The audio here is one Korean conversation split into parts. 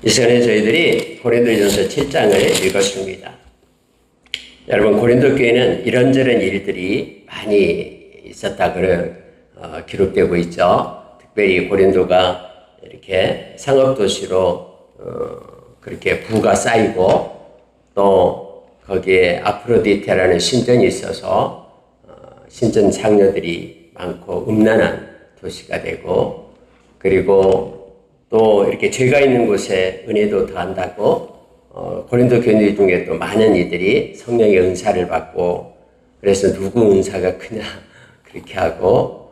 이 시간에 저희들이 고린도전서 7장을 읽었습니다. 여러분, 고린도 교회는 이런저런 일들이 많이 있었다고 기록되고 있죠. 특별히 고린도가 이렇게 상업도시로 그렇게 부가 쌓이고, 또 거기에 아프로디테라는 신전이 있어서 신전 장녀들이 많고 음란한 도시가 되고, 그리고 또 이렇게 죄가 있는 곳에 은혜도 더한다고 고린도 교인들 중에 또 많은 이들이 성령의 은사를 받고, 그래서 누구 은사가 크냐 그렇게 하고,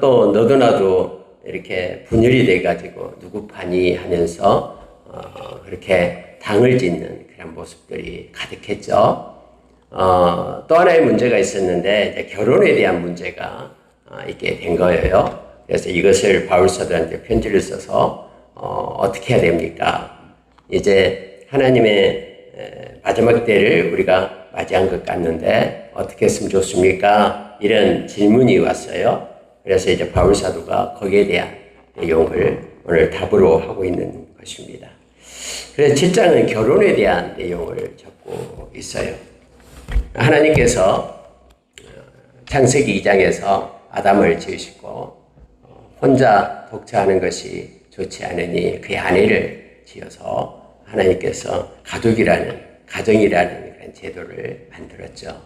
또 너도 나도 이렇게 분열이 돼가지고 누구 파니 하면서 그렇게 당을 짓는 그런 모습들이 가득했죠. 또 하나의 문제가 있었는데, 이제 결혼에 대한 문제가 있게 된 거예요. 그래서 이것을 바울 사도한테 편지를 써서 어떻게 해야 됩니까? 이제 하나님의 마지막 때를 우리가 맞이한 것 같는데 어떻게 했으면 좋습니까? 이런 질문이 왔어요. 그래서 이제 바울 사도가 거기에 대한 내용을 오늘 답으로 하고 있는 것입니다. 그래서 7장은 결혼에 대한 내용을 적고 있어요. 하나님께서 창세기 2장에서 아담을 지으시고 혼자 독처하는 것이 좋지 않으니 그의 아내를 지어서 하나님께서 가족이라는, 가정이라는 그런 제도를 만들었죠.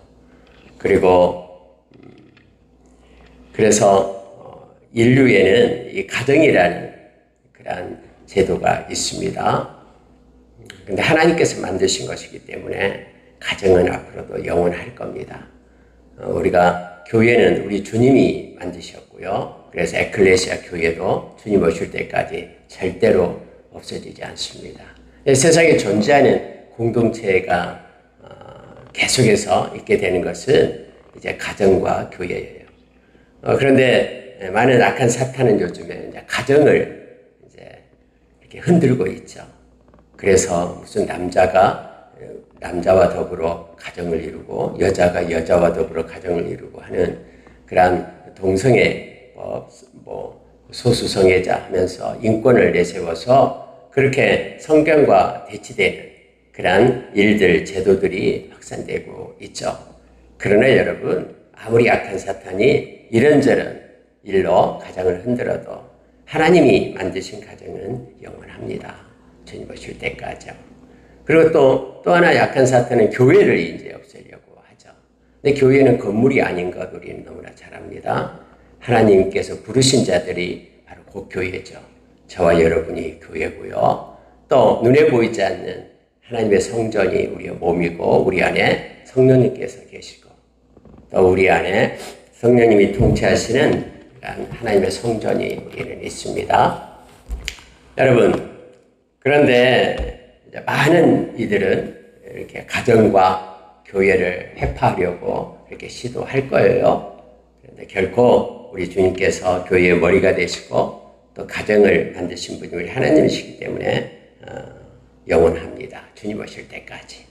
그리고 그래서 인류에는 이 가정이라는 그런 제도가 있습니다. 근데 하나님께서 만드신 것이기 때문에 가정은 앞으로도 영원할 겁니다. 우리가 교회는 우리 주님이 만드셨고요. 그래서 에클레시아 교회도 주님 오실 때까지 절대로 없어지지 않습니다. 세상에 존재하는 공동체가 계속해서 있게 되는 것은 이제 가정과 교회예요. 그런데 많은 악한 사탄은 요즘에 이제 가정을 이제 이렇게 흔들고 있죠. 그래서 무슨 남자와 더불어 가정을 이루고 여자가 여자와 더불어 가정을 이루고 하는 그러한 동성애 소수성애자 하면서 인권을 내세워서 그렇게 성경과 대치되는 그러한 일들, 제도들이 확산되고 있죠. 그러나 여러분, 아무리 악한 사탄이 이런저런 일로 가정을 흔들어도 하나님이 만드신 가정은 영원합니다. 주님 오실 때까지요. 그리고 또 하나 약한 사탄은 교회를 이제 없애려고 하죠. 근데 교회는 건물이 아닌 것 우리는 너무나 잘 압니다. 하나님께서 부르신 자들이 바로 그 교회죠. 저와 여러분이 교회고요. 또 눈에 보이지 않는 하나님의 성전이 우리의 몸이고, 우리 안에 성령님께서 계시고, 또 우리 안에 성령님이 통치하시는 하나님의 성전이 우리는 있습니다. 여러분, 그런데 많은 이들은 이렇게 가정과 교회를 회파하려고 이렇게 시도할 거예요. 그런데 결코 우리 주님께서 교회의 머리가 되시고 또 가정을 만드신 분이 우리 하나님이시기 때문에 영원합니다. 주님 오실 때까지.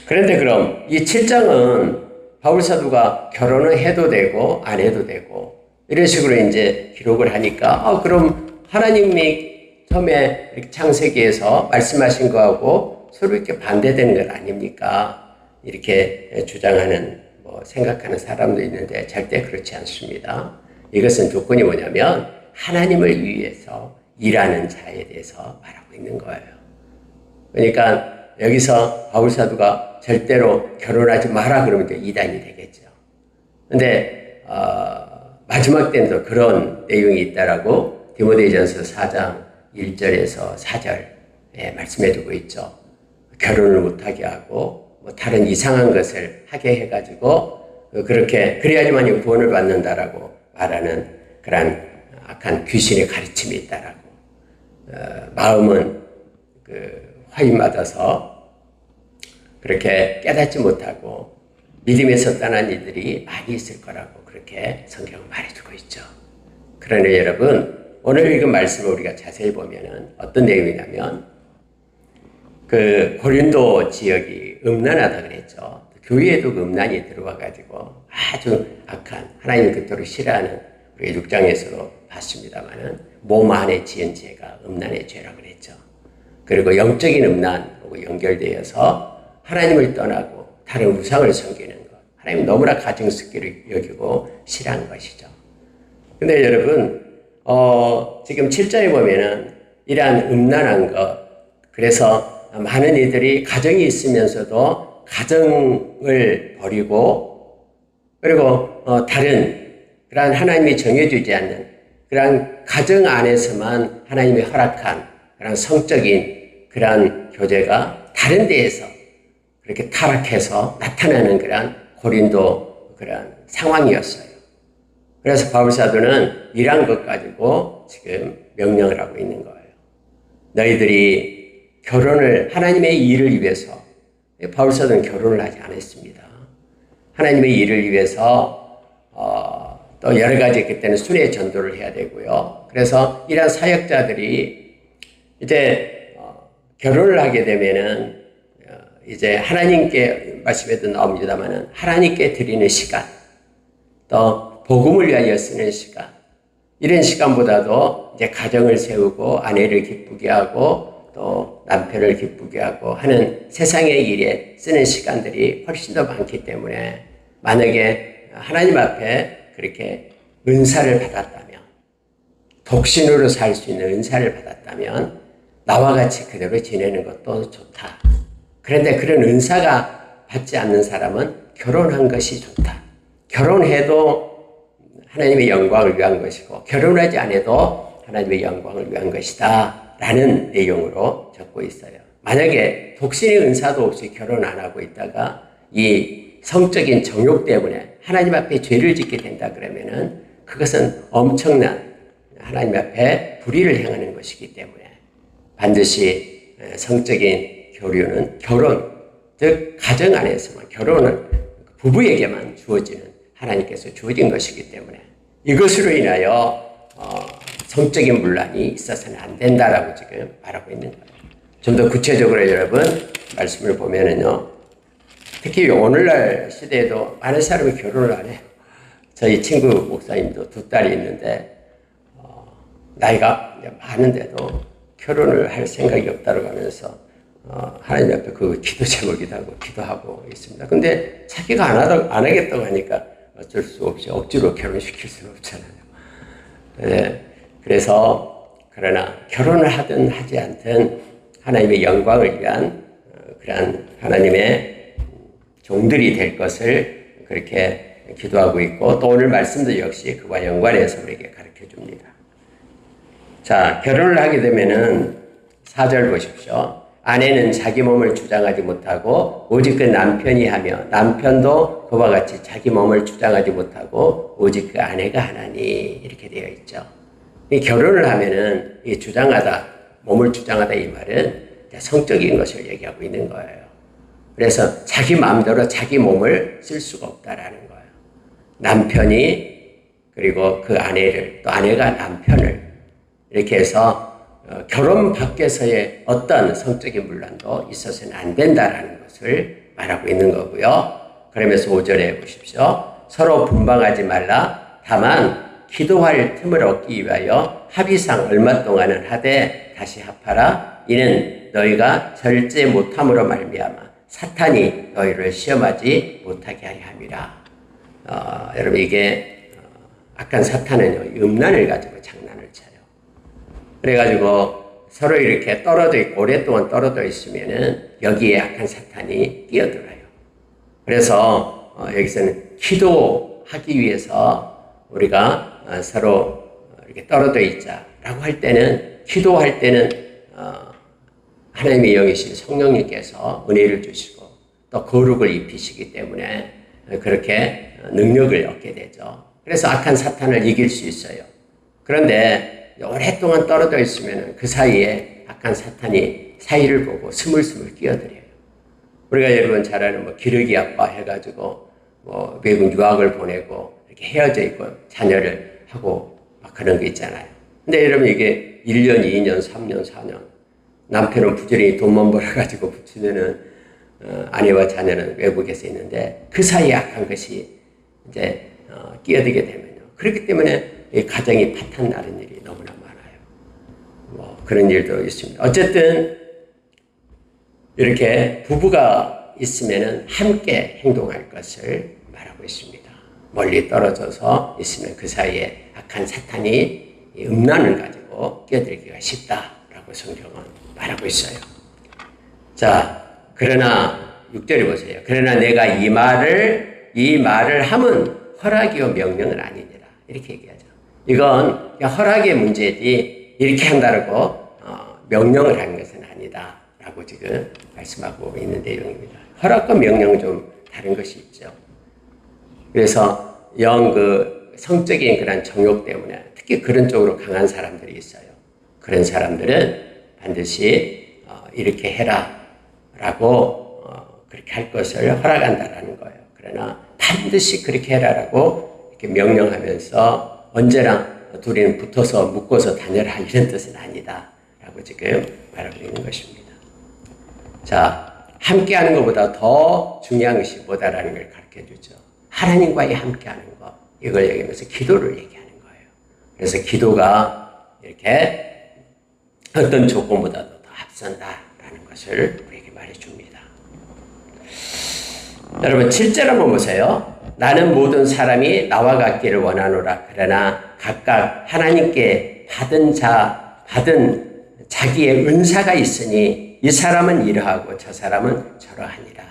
그런데 그럼 이 7장은 바울 사도가 결혼을 해도 되고 안 해도 되고 이런 식으로 이제 기록을 하니까 그럼 하나님이 처음에 창세기에서 말씀하신 거하고 서로 이렇게 반대되는 것 아닙니까? 이렇게 주장하는, 생각하는 사람도 있는데 절대 그렇지 않습니다. 이것은 조건이 뭐냐면 하나님을 위해서 일하는 자에 대해서 말하고 있는 거예요. 그러니까 여기서 바울 사도가 절대로 결혼하지 마라 그러면 이제 이단이 되겠죠. 근데 마지막 때는 그런 내용이 있다라고 디모데전서 4장 1절에서 4절에 말씀해두고 있죠. 결혼을 못하게 하고 다른 이상한 것을 하게 해가지고 그래야지만 구원을 받는다라고 말하는 그런 악한 귀신의 가르침이 있다라고. 마음은 화인맞아서 그렇게 깨닫지 못하고 믿음에서 떠난 이들이 많이 있을 거라고 그렇게 성경은 말해주고 있죠. 그러나 여러분, 오늘 읽은 말씀을 우리가 자세히 보면은 어떤 내용이냐면 고린도 지역이 음란하다 그랬죠. 교회에도 음란이 들어와가지고 아주 악한, 하나님 그토록 싫어하는 우리 6장에서도 봤습니다만은 몸 안에 지은 죄가 음란의 죄라 그랬죠. 그리고 영적인 음란하고 연결되어서 하나님을 떠나고 다른 우상을 섬기는 것. 하나님 너무나 가증스럽게 여기고 싫어한 것이죠. 근데 여러분, 지금 7절에 보면은 이러한 음란한 것, 그래서 많은 이들이 가정이 있으면서도 가정을 버리고, 그리고 다른 그러한 하나님이 정해주지 않는 그러한 가정 안에서만 하나님이 허락한 그러한 성적인 그러한 교제가 다른 데에서 그렇게 타락해서 나타나는 그러한 고린도 그러한 상황이었어요. 그래서 바울사도는 이러한 것 가지고 지금 명령을 하고 있는 거예요. 너희들이 결혼을 하나님의 일을 위해서, 바울사도는 결혼을 하지 않았습니다. 하나님의 일을 위해서 또 여러 가지 그때는 순회 전도를 해야 되고요. 그래서 이러한 사역자들이 이제 결혼을 하게 되면은 이제 하나님께 말씀에도 나옵니다만은 하나님께 드리는 시간, 또 복음을 위하여 쓰는 시간, 이런 시간보다도 이제 가정을 세우고 아내를 기쁘게 하고 또 남편을 기쁘게 하고 하는 세상의 일에 쓰는 시간들이 훨씬 더 많기 때문에 만약에 하나님 앞에 그렇게 은사를 받았다면, 독신으로 살 수 있는 은사를 받았다면 나와 같이 그대로 지내는 것도 좋다. 그런데 그런 은사가 받지 않는 사람은 결혼한 것이 좋다. 결혼해도 하나님의 영광을 위한 것이고 결혼하지 않아도 하나님의 영광을 위한 것이다 라는 내용으로 적고 있어요. 만약에 독신의 은사도 없이 결혼 안 하고 있다가 이 성적인 정욕 때문에 하나님 앞에 죄를 짓게 된다 그러면은 그것은 엄청난 하나님 앞에 불의를 행하는 것이기 때문에 반드시 성적인 교류는 결혼, 즉 가정 안에서만, 결혼은 부부에게만 주어지는, 하나님께서 주어진 것이기 때문에 이것으로 인하여 성적인 문란이 있어서는 안 된다라고 지금 말하고 있는 거예요. 좀 더 구체적으로 여러분 말씀을 보면은요, 특히 오늘날 시대에도 많은 사람이 결혼을 안 해요. 저희 친구 목사님도 두 딸이 있는데 나이가 많은데도 결혼을 할 생각이 없다고 하면서 하나님 앞에 그 기도 제목이다 하고 기도하고 있습니다. 근데 자기가 안 하겠다고 하니까 어쩔 수 없이 억지로 결혼시킬 수는 없잖아요. 네, 그래서 그러나 결혼을 하든 하지 않든 하나님의 영광을 위한 그러한 하나님의 종들이 될 것을 그렇게 기도하고 있고, 또 오늘 말씀도 역시 그와 연관해서 우리에게 가르쳐 줍니다. 자, 결혼을 하게 되면은 4절 보십시오. 아내는 자기 몸을 주장하지 못하고 오직 그 남편이 하며 남편도 그와 같이 자기 몸을 주장하지 못하고 오직 그 아내가 하나니, 이렇게 되어 있죠. 이 결혼을 하면은 이 주장하다, 몸을 주장하다 이 말은 성적인 것을 얘기하고 있는 거예요. 그래서 자기 마음대로 자기 몸을 쓸 수가 없다라는 거예요. 남편이 그리고 그 아내를, 또 아내가 남편을 이렇게 해서 결혼 밖에서의 어떤 성적인 문란도 있어서는 안 된다라는 것을 말하고 있는 거고요. 그러면서 5절에 보십시오. 서로 분방하지 말라. 다만 기도할 틈을 얻기 위하여 합의상 얼마 동안은 하되 다시 합하라. 이는 너희가 절제 못함으로 말미암아 사탄이 너희를 시험하지 못하게 하려 함이라. 여러분, 이게 악한 사탄은요, 음란을 가지고 장난을 쳐요. 그래가지고 서로 이렇게 떨어져 있고 오랫동안 떨어져 있으면은 여기에 악한 사탄이 끼어들어요. 그래서 여기서는 기도하기 위해서 우리가 서로 이렇게 떨어져 있자라고 할 때는, 기도할 때는 하나님의 영이신 성령님께서 은혜를 주시고 또 거룩을 입히시기 때문에 그렇게 능력을 얻게 되죠. 그래서 악한 사탄을 이길 수 있어요. 그런데 오랫동안 떨어져 있으면 그 사이에 악한 사탄이 사이를 보고 스물스물 끼어들어요. 우리가 여러분 잘 아는 기러기 아빠 해가지고 외국 유학을 보내고 이렇게 헤어져 있고 자녀를 하고 막 그런 게 있잖아요. 근데 여러분 이게 1년, 2년, 3년, 4년 남편은 부지런히 돈만 벌어가지고 붙이면은 아내와 자녀는 외국에서 있는데 그 사이에 악한 것이 이제 끼어들게 되면요. 그렇기 때문에 이 가정이 파탄 나는 일이 너무나 많아요. 그런 일도 있습니다. 어쨌든 이렇게 부부가 있으면은 함께 행동할 것을 말하고 있습니다. 멀리 떨어져서 있으면 그 사이에 악한 사탄이 음란을 가지고 끼어들기가 쉽다라고 성경은 말하고 있어요. 자, 그러나 6절에 보세요. 그러나 내가 이 말을 함은 허락이요 명령은 아니니라. 이렇게 얘기하죠. 이건 허락의 문제지 이렇게 한다고 명령을 하는 것은 아니다. 라고 지금 말씀하고 있는 내용입니다. 허락과 명령은 좀 다른 것이 있죠. 그래서 성적인 그런 정욕 때문에 특히 그런 쪽으로 강한 사람들이 있어요. 그런 사람들은 반드시 이렇게 해라 라고 그렇게 할 것을 허락한다라는 거예요. 그러나 반드시 그렇게 해라라고 이렇게 명령하면서 언제나 둘이는 붙어서 묶어서 다녀라 이런 뜻은 아니다 라고 지금 말하고 있는 것입니다. 자, 함께 하는 것보다 더 중요한 것이 뭐다라는 걸 가르쳐 주죠. 하나님과의 함께 하는 것. 이걸 얘기하면서 기도를 얘기하는 거예요. 그래서 기도가 이렇게 어떤 조건보다도 더 앞선다라는 것을 우리에게 말해줍니다. 여러분 7절 한번 보세요. 나는 모든 사람이 나와 같기를 원하노라. 그러나 각각 하나님께 받은 자기의 은사가 있으니 이 사람은 이러하고 저 사람은 저러하니라.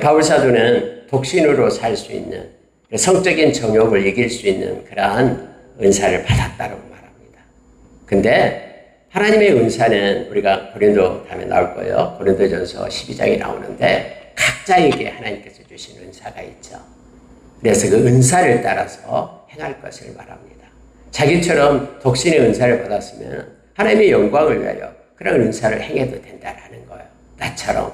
바울사도는 독신으로 살 수 있는 성적인 정욕을 이길 수 있는 그러한 은사를 받았다고 말합니다. 근데 하나님의 은사는 우리가 고린도 다음에 나올 거예요. 고린도전서 12장에 나오는데 각자에게 하나님께서 주신 은사가 있죠. 그래서 그 은사를 따라서 행할 것을 말합니다. 자기처럼 독신의 은사를 받았으면 하나님의 영광을 위하여 그런 은사를 행해도 된다라는 거예요. 나처럼.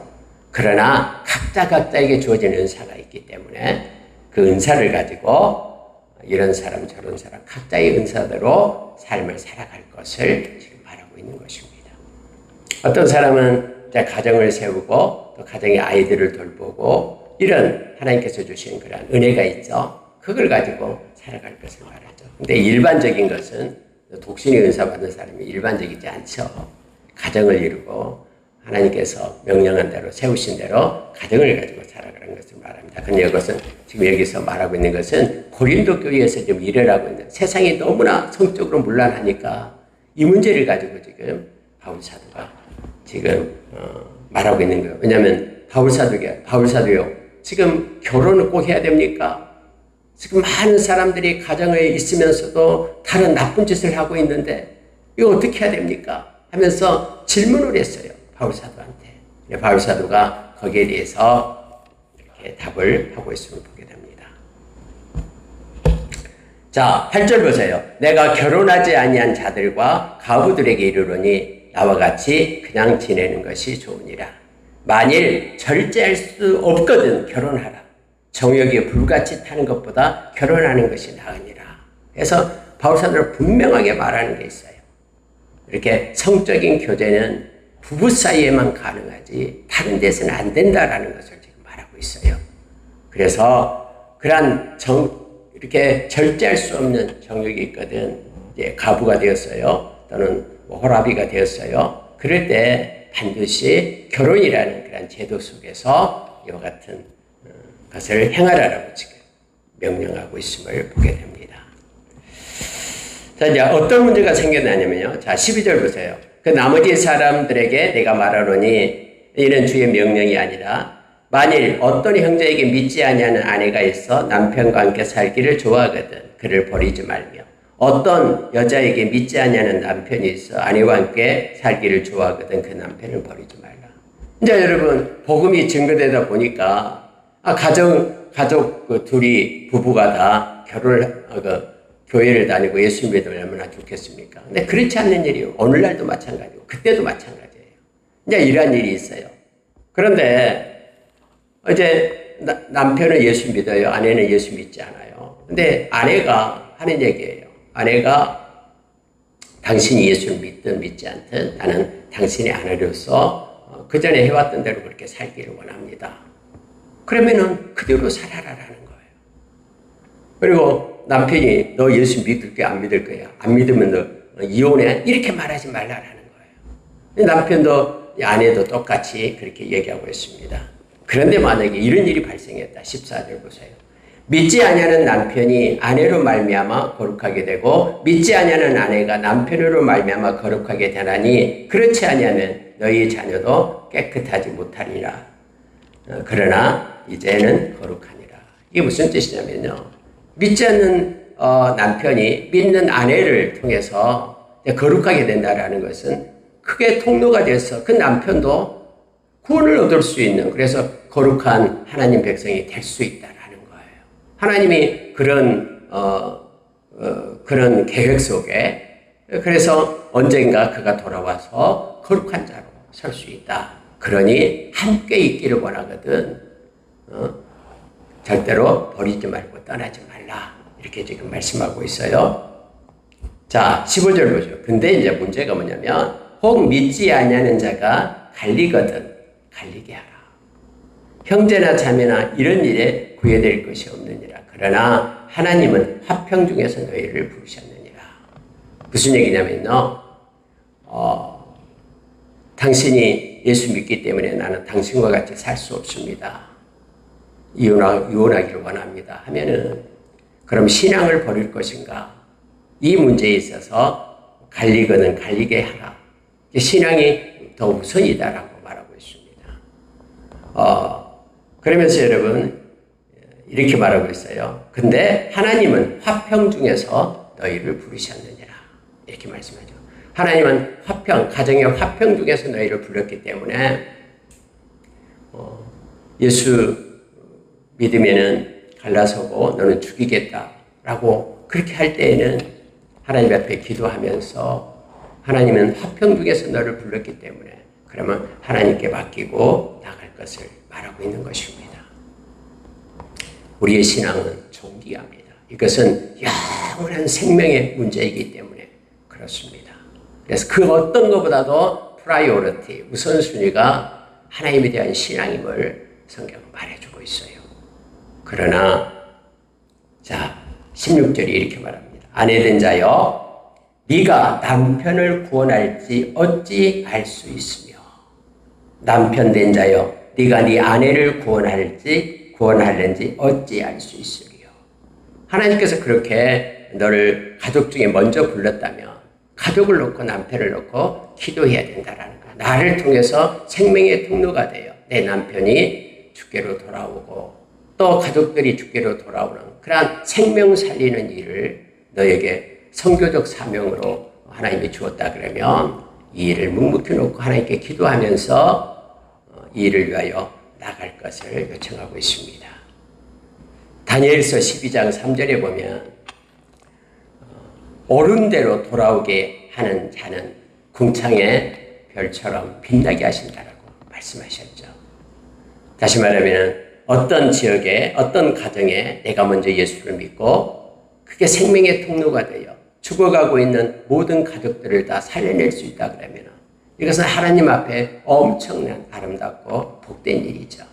그러나 각자에게 주어진 은사가 있기 때문에 그 은사를 가지고 이런 사람 저런 사람 각자의 은사대로 삶을 살아갈 것을 지금 말하고 있는 것입니다. 어떤 사람은 가정을 세우고 또 가정의 아이들을 돌보고 이런 하나님께서 주신 그런 은혜가 있죠. 그걸 가지고 살아갈 것을 말하죠. 근데 일반적인 것은 독신의 은사 받는 사람이 일반적이지 않죠. 가정을 이루고 하나님께서 명령한 대로 세우신 대로 가정을 가지고 살아가는 것을 말합니다. 근데 이것은 지금 여기서 말하고 있는 것은 고린도 교회에서 좀 일을 하고 있는 세상이 너무나 성적으로 문란하니까 이 문제를 가지고 지금 바울 사도가 지금 말하고 있는 거예요. 왜냐하면 바울 사도요. 지금 결혼을 꼭 해야 됩니까? 지금 많은 사람들이 가정에 있으면서도 다른 나쁜 짓을 하고 있는데 이거 어떻게 해야 됩니까? 하면서 질문을 했어요. 바울사도한테. 바울사도가 거기에 대해서 이렇게 답을 하고 있음을 보게 됩니다. 자, 8절 보세요. 내가 결혼하지 아니한 자들과 가부들에게 이르노니 나와 같이 그냥 지내는 것이 좋으니라. 만일 절제할 수 없거든 결혼하라. 정욕에 불같이 타는 것보다 결혼하는 것이 나으니라. 그래서 바울사도는 분명하게 말하는 게 있어요. 이렇게 성적인 교제는 부부 사이에만 가능하지 다른 데서는 안 된다라는 것을 지금 말하고 있어요. 그래서 그러한 이렇게 절제할 수 없는 정욕이 있거든. 이제 가부가 되었어요. 또는 호라비가 되었어요. 그럴 때 반드시 결혼이라는 그런 제도 속에서 이와 같은 것을 행하라라고 지금 명령하고 있음을 보게 됩니다. 자, 이제 어떤 문제가 생겨나냐면요. 자, 12절 보세요. 그 나머지 사람들에게 내가 말하노니 이는 주의 명령이 아니라 만일 어떤 형제에게 믿지 아니하는 아내가 있어 남편과 함께 살기를 좋아하거든 그를 버리지 말며 어떤 여자에게 믿지 아니하는 남편이 있어 아내와 함께 살기를 좋아하거든 그 남편을 버리지 말라. 이제 여러분 복음이 증거되다 보니까 가족 둘이 부부가 다 교회를 다니고 예수 믿으면 얼마나 좋겠습니까? 근데 그렇지 않는 일이 오늘날도 마찬가지고 그때도 마찬가지예요. 이제 이러한 일이 있어요. 그런데 이제 남편은 예수 믿어요. 아내는 예수 믿지 않아요. 근데 아내가 하는 얘기예요. 아내가 당신이 예수를 믿든 믿지 않든 나는 당신의 아내로서 그 전에 해왔던 대로 그렇게 살기를 원합니다. 그러면은 그대로 살아라라는 거예요. 그리고 남편이 너 예수 믿을 거야 안 믿을 거야 안 믿으면 너 이혼해 이렇게 말하지 말라라는 거예요. 남편도 아내도 똑같이 그렇게 얘기하고 있습니다. 그런데 만약에 이런 일이 발생했다. 14절 보세요. 믿지 아니하는 남편이 아내로 말미암아 거룩하게 되고 믿지 아니하는 아내가 남편으로 말미암아 거룩하게 되나니 그렇지 아니하면 너희 자녀도 깨끗하지 못하리라. 그러나 이제는 거룩하니라. 이게 무슨 뜻이냐면요. 믿지 않는 남편이 믿는 아내를 통해서 거룩하게 된다라는 것은 크게 통로가 돼서 그 남편도 구원을 얻을 수 있는, 그래서 거룩한 하나님 백성이 될 수 있다라는 거예요. 하나님이 그런 계획 속에, 그래서 언젠가 그가 돌아와서 거룩한 자로 설 수 있다. 그러니 함께 있기를 원하거든 절대로 버리지 말고 떠나지 말라. 이렇게 지금 말씀하고 있어요. 자, 15절 보죠. 근데 이제 문제가 뭐냐면 혹 믿지 아니하는 자가 갈리거든 갈리게 하라. 형제나 자매나 이런 일에 구애될 것이 없느니라. 그러나 하나님은 화평 중에서 너희를 부르셨느니라. 무슨 얘기냐면요. 당신이 예수 믿기 때문에 나는 당신과 같이 살 수 없습니다. 이혼하기를 원합니다. 하면은 그럼 신앙을 버릴 것인가? 이 문제에 있어서 갈리거든 갈리게 하라. 신앙이 더 우선이다라고 말하고 있습니다. 그러면서 여러분 이렇게 말하고 있어요. 근데 하나님은 화평 중에서 너희를 부르셨느니라. 이렇게 말씀하죠. 하나님은 화평, 가정의 화평 중에서 너희를 불렀기 때문에 예수 믿으면은 갈라서고 너는 죽이겠다라고 그렇게 할 때에는 하나님 앞에 기도하면서 하나님은 화평 중에서 너를 불렀기 때문에 그러면 하나님께 맡기고 나갈 것을 말하고 있는 것입니다. 우리의 신앙은 존귀합니다. 이것은 영원한 생명의 문제이기 때문에 그렇습니다. 그래서 그 어떤 것보다도 프라이오리티, 우선순위가 하나님에 대한 신앙임을 성경은 말해주고 있어요. 그러나 자 16절이 이렇게 말합니다. 아내된 자여 네가 남편을 구원할지 어찌 알 수 있으며 남편 된 자여 네가 네 아내를 구원할는지 어찌 알 수 있으리요. 하나님께서 그렇게 너를 가족 중에 먼저 불렀다면 가족을 놓고 남편을 놓고 기도해야 된다라는 거야. 나를 통해서 생명의 통로가 돼요. 내 남편이 주께로 돌아오고 또 가족들이 주께로 돌아오는 그러한 생명 살리는 일을 너에게 선교적 사명으로 하나님이 주었다 그러면 이 일을 묵묵히 놓고 하나님께 기도하면서 이 일을 위하여 나갈 것을 요청하고 있습니다. 다니엘서 12장 3절에 보면 옳은 대로 돌아오게 하는 자는 궁창의 별처럼 빛나게 하신다라고 말씀하셨죠. 다시 말하면 어떤 지역에 어떤 가정에 내가 먼저 예수를 믿고 그게 생명의 통로가 되어 죽어가고 있는 모든 가족들을 다 살려낼 수 있다 그러면 이것은 하나님 앞에 엄청난 아름답고 복된 일이죠.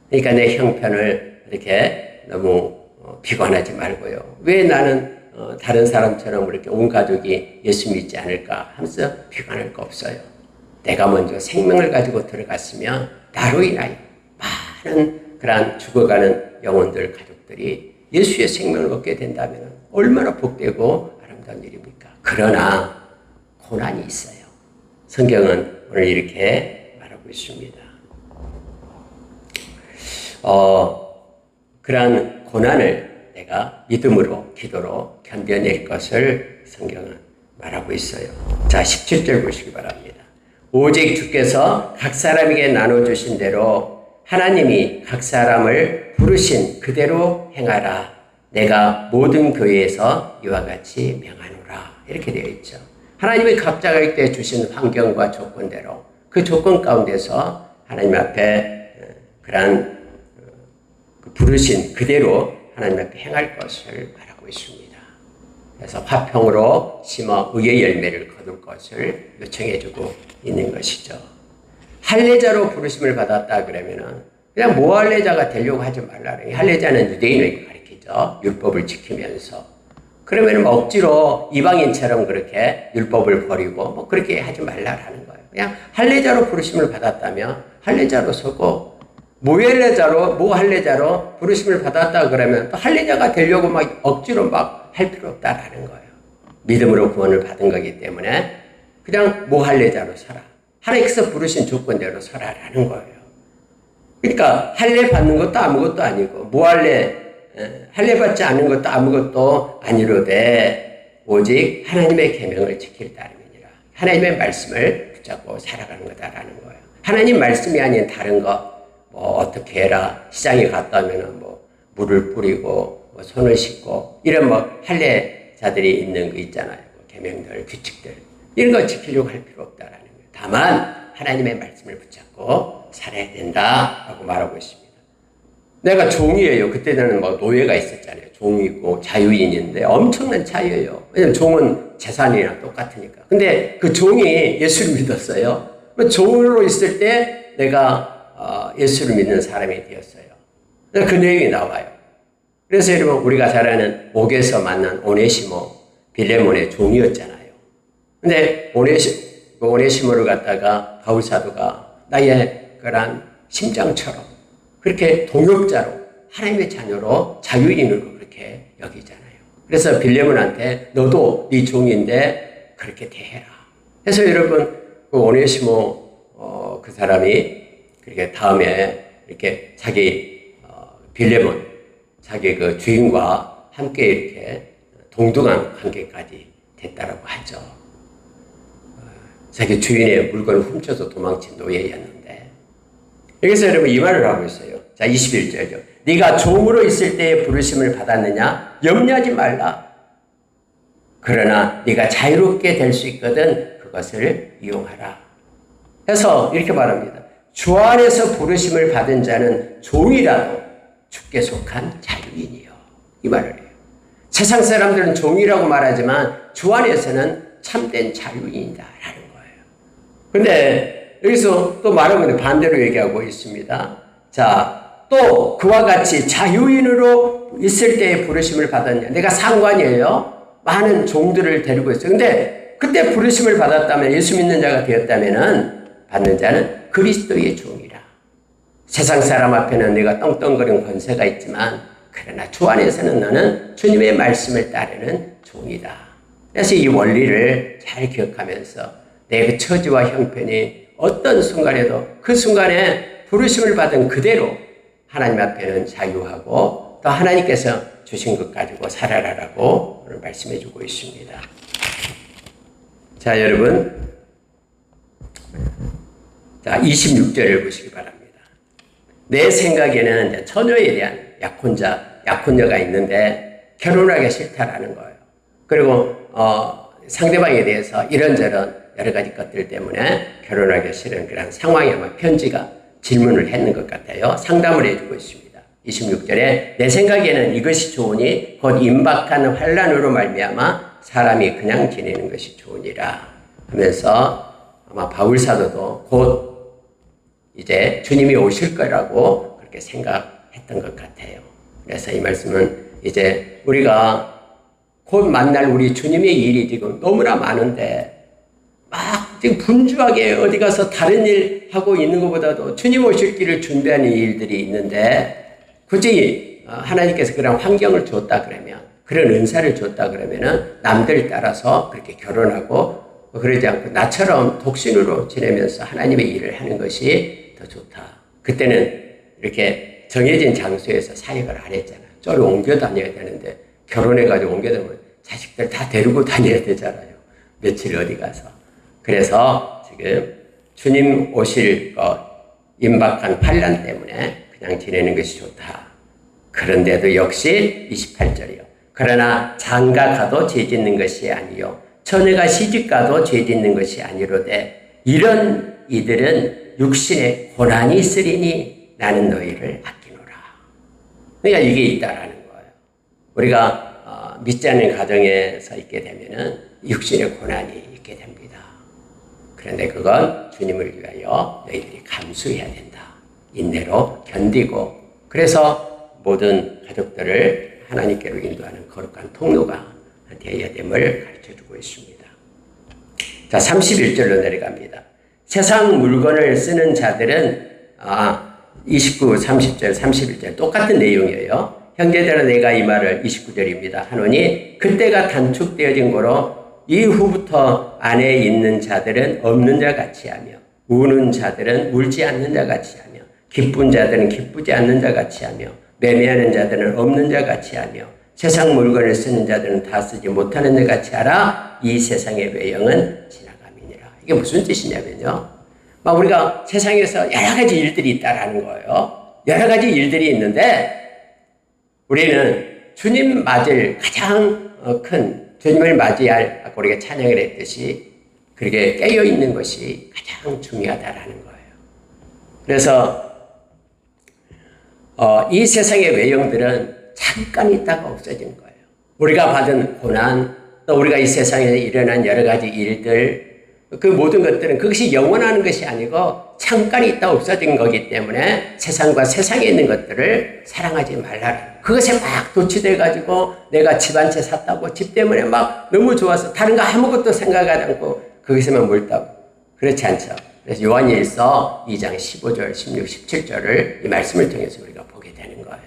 그러니까 내 형편을 이렇게 너무 비관하지 말고요. 왜 나는 다른 사람처럼 이렇게 온 가족이 예수 믿지 않을까 하면서 비관할 거 없어요. 내가 먼저 생명을 가지고 들어갔으면 나로 인하여 많은 그러한 죽어가는 영혼들 가족들이 예수의 생명을 얻게 된다면 얼마나 복되고 아름다운 일입니까? 그러나 고난이 있어요. 성경은 오늘 이렇게 말하고 있습니다. 그러한 고난을 내가 믿음으로 기도로 견뎌낼 것을 성경은 말하고 있어요. 자, 17절 보시기 바랍니다. 오직 주께서 각 사람에게 나눠주신 대로 하나님이 각 사람을 부르신 그대로 행하라. 내가 모든 교회에서 이와 같이 명하노라. 이렇게 되어 있죠. 하나님이 각자에게 주신 환경과 조건대로 그 조건 가운데서 하나님 앞에 그러한 부르신 그대로 하나님 앞에 행할 것을 말하고 있습니다. 그래서 화평으로 심어 의의 열매를 거둘 것을 요청해주고 있는 것이죠. 할례자로 부르심을 받았다 그러면은 그냥 모할례자가 되려고 하지 말라. 할례자는 유대인을 가리키죠. 율법을 지키면서. 그러면은 억지로 이방인처럼 그렇게 율법을 버리고 그렇게 하지 말라라는 거예요. 그냥 할례자로 부르심을 받았다면 할례자로 서고, 무할례자로 부르심을 받았다 그러면 또 할례자가 되려고 막 억지로 막 할 필요 없다라는 거예요. 믿음으로 구원을 받은 거기 때문에 그냥 무할례자로 서라. 하나님께서 부르신 조건대로 서라라는 거예요. 그러니까 할례 받는 것도 아무것도 아니고 할례 받지 않는 것도 아무것도 아니로되 오직 하나님의 계명을 지킬 따름이니라. 하나님의 말씀을 붙잡고 살아가는 거다라는 거예요. 하나님 말씀이 아닌 다른 거, 어떻게 해라, 시장에 갔다 오면은 물을 뿌리고 손을 씻고 이런 할례자들이 있는 거 있잖아요. 계명들, 규칙들 이런 거 지키려고 할 필요 없다라는 거예요. 다만 하나님의 말씀을 붙잡고 살아야 된다라고 말하고 있습니다. 내가 종이에요. 그때는 노예가 있었잖아요. 종이고 자유인인데 엄청난 차이예요. 왜냐면 종은 재산이랑 똑같으니까. 근데 그 종이 예수를 믿었어요. 종으로 있을 때 내가 예수를 믿는 사람이 되었어요. 그 내용이 나와요. 그래서 여러분 우리가 잘 아는 옥에서 만난 오네시모, 빌레몬의 종이었잖아요. 근데 오네시모를 갖다가 바울 사도가 나의 그런 심장처럼 그렇게 동역자로 하나님의 자녀로 자유인으로 그렇게 여기잖아요. 그래서 빌레몬한테 너도 네 종인데 그렇게 대해라. 그래서 여러분 그 오네시모 그 사람이 그렇게 다음에 이렇게 빌레몬 자기 그 주인과 함께 이렇게 동등한 관계까지 됐다라고 하죠. 자기 주인의 물건을 훔쳐서 도망친 노예였는데, 여기서 여러분 이 말을 하고 있어요. 자, 21절이죠. 네가 종으로 있을 때의 부르심을 받았느냐? 염려하지 말라. 그러나 네가 자유롭게 될 수 있거든 그것을 이용하라. 해서 이렇게 말합니다. 주 안에서 부르심을 받은 자는 종이라도 주께 속한 자유인이요. 이 말을 해요. 세상 사람들은 종이라고 말하지만 주 안에서는 참된 자유인이다라는 거예요. 근데 여기서 또 말하면 반대로 얘기하고 있습니다. 자, 또 그와 같이 자유인으로 있을 때의 부르심을 받았냐. 내가 상관이에요. 많은 종들을 데리고 있어요. 근데 그때 부르심을 받았다면, 예수 믿는 자가 되었다면은 받는 자는 그리스도의 종이라. 세상 사람 앞에는 내가 떵떵거리는 권세가 있지만 그러나 주 안에서는 너는 주님의 말씀을 따르는 종이다. 그래서 이 원리를 잘 기억하면서 내 그 처지와 형편이 어떤 순간에도 그 순간에 부르심을 받은 그대로 하나님 앞에는 자유하고 또 하나님께서 주신 것 가지고 살아라라고 오늘 말씀해 주고 있습니다. 자, 여러분. 자, 26절을 보시기 바랍니다. 내 생각에는 처녀에 대한 약혼녀가 있는데 결혼하기 싫다라는 거예요. 그리고 상대방에 대해서 이런저런 여러 가지 것들 때문에 결혼하기 싫은 그런 상황에 아마 편지가 질문을 했는 것 같아요. 상담을 해주고 있습니다. 26절에 내 생각에는 이것이 좋으니 곧 임박한 환난으로 말미암아 사람이 그냥 지내는 것이 좋으니라 하면서 아마 바울 사도도 곧 이제 주님이 오실 거라고 그렇게 생각했던 것 같아요. 그래서 이 말씀은 이제 우리가 곧 만날 우리 주님의 일이 지금 너무나 많은데 막 지금 분주하게 어디 가서 다른 일 하고 있는 것보다도 주님 오실 길을 준비하는 일들이 있는데 굳이 하나님께서 그런 환경을 줬다 그러면, 그런 은사를 줬다 그러면은 남들 따라서 그렇게 결혼하고 그러지 않고 나처럼 독신으로 지내면서 하나님의 일을 하는 것이 더 좋다. 그때는 이렇게 정해진 장소에서 사역을 안 했잖아요. 저리 옮겨 다녀야 되는데 결혼해가지고 옮겨 다니면 자식들 다 데리고 다녀야 되잖아요. 며칠 어디 가서. 그래서 지금 주님 오실 것 임박한 환난 때문에 그냥 지내는 것이 좋다. 그런데도 역시 28절이요. 그러나 장가 가도 죄 짓는 것이 아니요 처녀가 시집 가도 죄 짓는 것이 아니로되 이런 이들은 육신의 고난이 있으리니 나는 너희를 아끼노라. 그러니까 이게 있다라는 거예요. 우리가 믿지 않는 가정에서 있게 되면은 육신의 고난이 있게 됩니다. 그런데 그건 주님을 위하여 너희들이 감수해야 된다. 인내로 견디고, 그래서 모든 가족들을 하나님께로 인도하는 거룩한 통로가 되어야 됨을 가르쳐주고 있습니다. 자, 31절로 내려갑니다. 세상 물건을 쓰는 자들은 29, 30절, 31절 똑같은 내용이에요. 형제들아 내가 이 말을 29절입니다. 하노니 그때가 단축되어진 거로 이후부터 안에 있는 자들은 없는 자 같이 하며 우는 자들은 울지 않는 자 같이 하며 기쁜 자들은 기쁘지 않는 자 같이 하며 매매하는 자들은 없는 자 같이 하며 세상 물건을 쓰는 자들은 다 쓰지 못하는 자 같이 하라. 이 세상의 외형은 지나감이니라. 이게 무슨 뜻이냐면요. 우리가 세상에서 여러 가지 일들이 있다라는 거예요. 여러 가지 일들이 있는데 우리는 주님 맞을 가장 큰 주님을 맞이할 아까 우리가 찬양을 했듯이 그렇게 깨어있는 것이 가장 중요하다라는 거예요. 그래서 이 세상의 외형들은 잠깐 있다가 없어지는 거예요. 우리가 받은 고난, 또 우리가 이 세상에 일어난 여러 가지 일들, 그 모든 것들은 그것이 영원한 것이 아니고 잠깐 있다 없어진 거기 때문에 세상과 세상에 있는 것들을 사랑하지 말라라. 그것에 막 도취돼가지고 내가 집 한 채 샀다고 집 때문에 막 너무 좋아서 다른 거 아무것도 생각하지 않고 거기서만 몰다고. 그렇지 않죠. 그래서 요한일서 2장 15절, 16, 17절을 이 말씀을 통해서 우리가 보게 되는 거예요.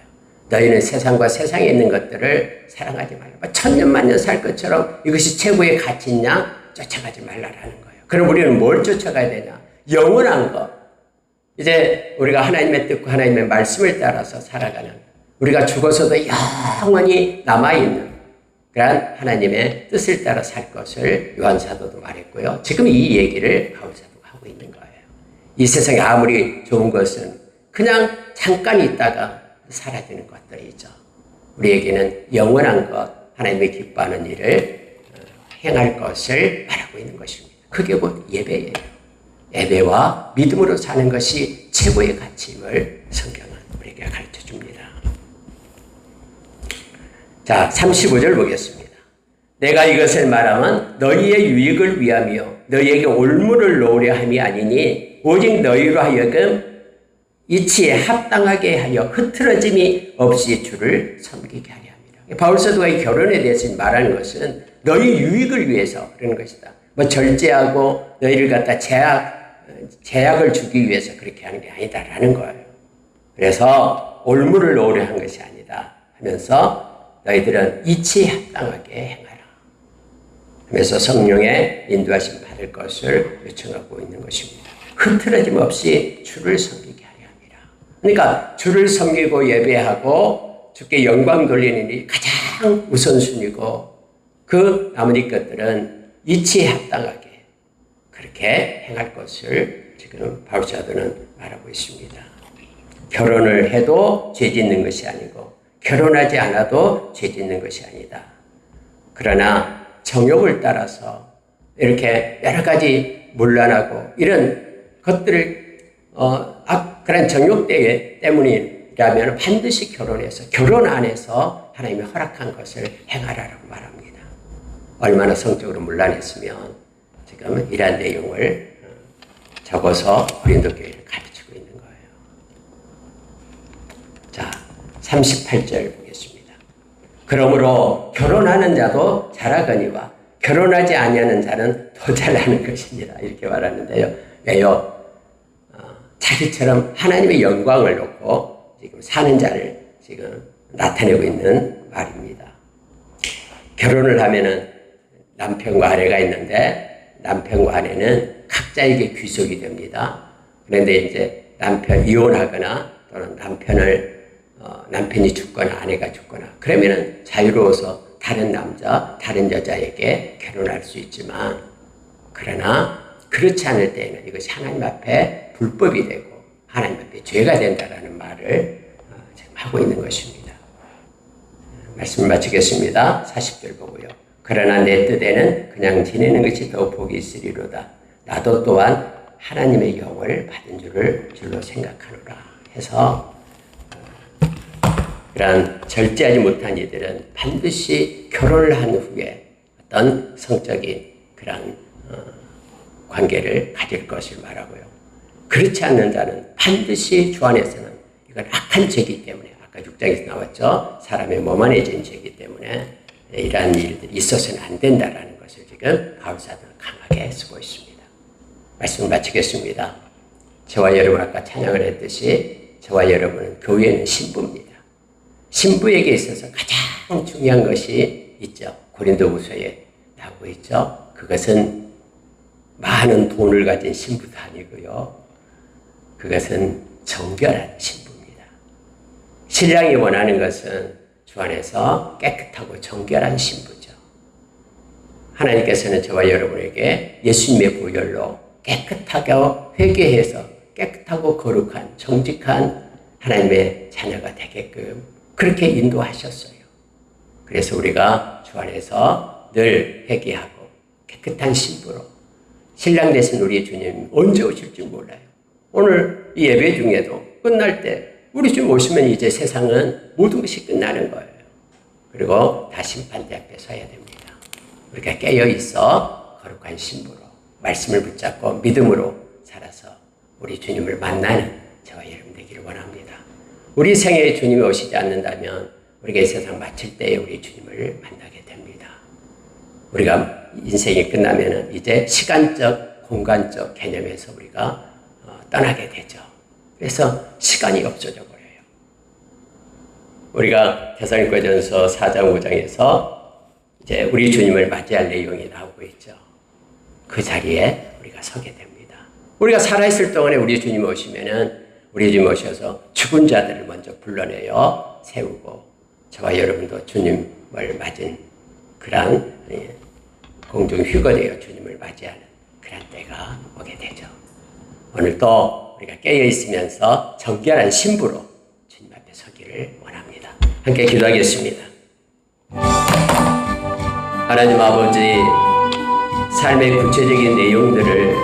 너희는 세상과 세상에 있는 것들을 사랑하지 말라. 천년만년 살 것처럼 이것이 최고의 가치냐? 쫓아가지 말라라는 거예요. 그럼 우리는 뭘 쫓아가야 되냐? 영원한 것. 이제 우리가 하나님의 뜻과 하나님의 말씀을 따라서 살아가는, 우리가 죽어서도 영원히 남아있는 그런 하나님의 뜻을 따라 살 것을 요한사도도 말했고요. 지금 이 얘기를 바울사도가 하고 있는 거예요. 이 세상에 아무리 좋은 것은 그냥 잠깐 있다가 사라지는 것들이죠. 우리에게는 영원한 것, 하나님의 기뻐하는 일을 행할 것을 말하고 있는 것입니다. 그게 곧 예배예요. 예배와 믿음으로 사는 것이 최고의 가치임을 성경은 우리에게 가르쳐 줍니다. 자, 35절 보겠습니다. 내가 이것을 말하면 너희의 유익을 위하며 너희에게 올무를 놓으려 함이 아니니 오직 너희로 하여금 이치에 합당하게 하여 흐트러짐이 없이 주를 섬기게 하려 합니다. 바울사도의 결혼에 대해서 말하는 것은 너희 유익을 위해서 그러는 것이다. 절제하고 너희를 갖다 제약을 주기 위해서 그렇게 하는 게 아니다라는 거예요. 그래서 올무를 놓으려 한 것이 아니다 하면서 너희들은 이치에 합당하게 행하라 하면서 성령의 인도하심 받을 것을 요청하고 있는 것입니다. 흐트러짐 없이 주를 섬기게 하려 합니다. 그러니까 주를 섬기고 예배하고 주께 영광 돌리는 일이 가장 우선순위고 그 나머지 것들은 이치에 합당하게 그렇게 행할 것을 지금 바울사도는 말하고 있습니다. 결혼을 해도 죄 짓는 것이 아니고 결혼하지 않아도 죄 짓는 것이 아니다. 그러나 정욕을 따라서 이렇게 여러 가지 문란하고 이런 것들을 그런 정욕 때문이라면 반드시 결혼해서 결혼 안에서 하나님이 허락한 것을 행하라고 말합니다. 얼마나 성적으로 문란했으면 지금 이러한 내용을 적어서 고린도 교회를 가르치고 있는 거예요. 자, 38절 보겠습니다. 그러므로 결혼하는 자도 잘하거니와 결혼하지 아니하는 자는 더 잘하는 것이니라 이렇게 말하는데요. 왜요? 자기처럼 하나님의 영광을 놓고 지금 사는 자를 지금 나타내고 있는 말입니다. 결혼을 하면은 남편과 아내가 있는데 남편과 아내는 각자에게 귀속이 됩니다. 그런데 이제 이혼하거나 또는 남편이 죽거나 아내가 죽거나 그러면은 자유로워서 다른 남자, 다른 여자에게 결혼할 수 있지만 그러나 그렇지 않을 때에는 이것이 하나님 앞에 불법이 되고 하나님 앞에 죄가 된다라는 말을 지금 하고 있는 것입니다. 말씀을 마치겠습니다. 40절 보고요. 그러나 내 뜻에는 그냥 지내는 것이 더 복이 있으리로다. 나도 또한 하나님의 영을 받은 줄로 생각하노라 해서 그런 절제하지 못한 이들은 반드시 결혼을 한 후에 어떤 성적인 그런 관계를 가질 것을 말하고요. 그렇지 않는 자는 반드시 주 안에서는 이건 악한 죄이기 때문에 아까 6장에서 나왔죠. 사람의 몸 안에 진 죄이기 때문에 이러한 일들이 있어서는 안 된다라는 것을 지금 바울사도는 강하게 쓰고 있습니다. 말씀을 마치겠습니다. 저와 여러분 아까 찬양을 했듯이 저와 여러분은 교회는 신부입니다. 신부에게 있어서 가장 중요한 것이 있죠. 고린도후서에 나오고 있죠. 그것은 많은 돈을 가진 신부도 아니고요. 그것은 정결한 신부입니다. 신랑이 원하는 것은 주 안에서 깨끗하고 정결한 신부죠. 하나님께서는 저와 여러분에게 예수님의 보혈로 깨끗하게 회개해서 깨끗하고 거룩한 정직한 하나님의 자녀가 되게끔 그렇게 인도하셨어요. 그래서 우리가 주 안에서 늘 회개하고 깨끗한 신부로 신랑 되신 우리 주님 언제 오실지 몰라요. 오늘 이 예배 중에도 끝날 때 우리 주님 오시면 이제 세상은 모든 것이 끝나는 거예요. 그리고 다 심판대 앞에 서야 됩니다. 우리가 깨어있어 거룩한 신부로 말씀을 붙잡고 믿음으로 살아서 우리 주님을 만나는 저와 여러분 되기를 원합니다. 우리 생애에 주님이 오시지 않는다면 우리가 이 세상 마칠 때에 우리 주님을 만나게 됩니다. 우리가 인생이 끝나면 이제 시간적, 공간적 개념에서 우리가 떠나게 되죠. 그래서 시간이 없어져 버려요. 우리가 데살로니가전서 4장 5장에서 이제 우리 주님을 맞이할 내용이 나오고 있죠. 그 자리에 우리가 서게 됩니다. 우리가 살아있을 동안에 우리 주님 오시면은 우리 주님 오셔서 죽은 자들을 먼저 불러내어 세우고 저와 여러분도 주님을 맞은 그런 공중 휴거되어 주님을 맞이하는 그런 때가 오게 되죠. 오늘 또 우리가 깨어있으면서 정결한 신부로 주님 앞에 서기를 원합니다. 함께 기도하겠습니다. 하나님 아버지, 삶의 구체적인 내용들을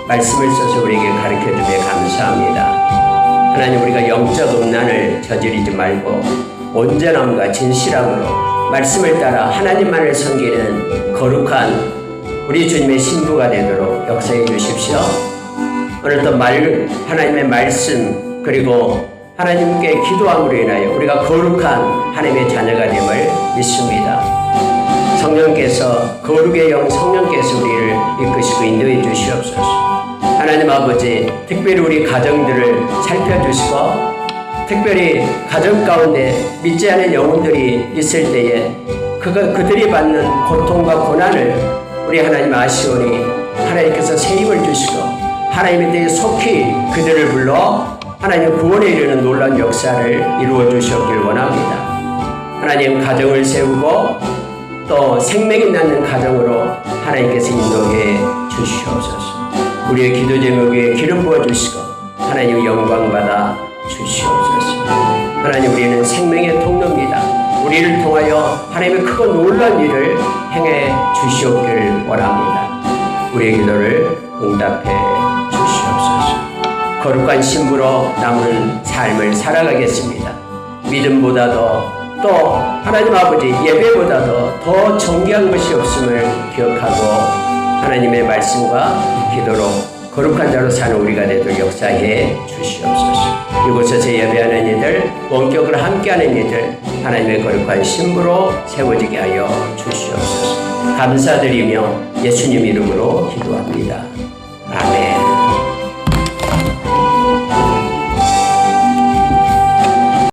말씀을 써서 우리에게 가르쳐주며 감사합니다. 하나님, 우리가 영적 음란을 저지르지 말고 온전함과 진실함으로 말씀을 따라 하나님만을 섬기는 거룩한 우리 주님의 신부가 되도록 역사해 주십시오. 오늘도 하나님의 말씀 그리고 하나님께 기도함으로 인하여 우리가 거룩한 하나님의 자녀가 됨을 믿습니다. 성령께서 거룩의 영 성령께서 우리를 이끄시고 인도해 주시옵소서. 하나님 아버지, 특별히 우리 가정들을 살펴주시고 특별히 가정 가운데 믿지 않은 영혼들이 있을 때에 그들이 받는 고통과 고난을 우리 하나님 아시오니 하나님께서 새 힘을 주시고 하나님의 때에 속히 그들을 불러 하나님 구원에 이르는 놀라운 역사를 이루어 주시옵길 원합니다. 하나님, 가정을 세우고 또 생명이 낳는 가정으로 하나님께서 인도해 주시옵소서. 우리의 기도 제목에 기름 부어 주시고 하나님 영광 받아 주시옵소서. 하나님, 우리는 생명의 통로입니다. 우리를 통하여 하나님의 크고 놀라운 일을 행해 주시옵길 원합니다. 우리의 기도를 응답해 주시옵소서. 거룩한 신부로 남은 삶을 살아가겠습니다. 믿음보다도 또 하나님 아버지 예배보다도 더 존귀한 것이 없음을 기억하고 하나님의 말씀과 기도로 거룩한 자로 사는 우리가 되도록 역사해 주시옵소서. 이곳에서 예배하는 이들, 원격으로 함께하는 이들 하나님의 거룩한 신부로 세워지게 하여 주시옵소서. 감사드리며 예수님 이름으로 기도합니다.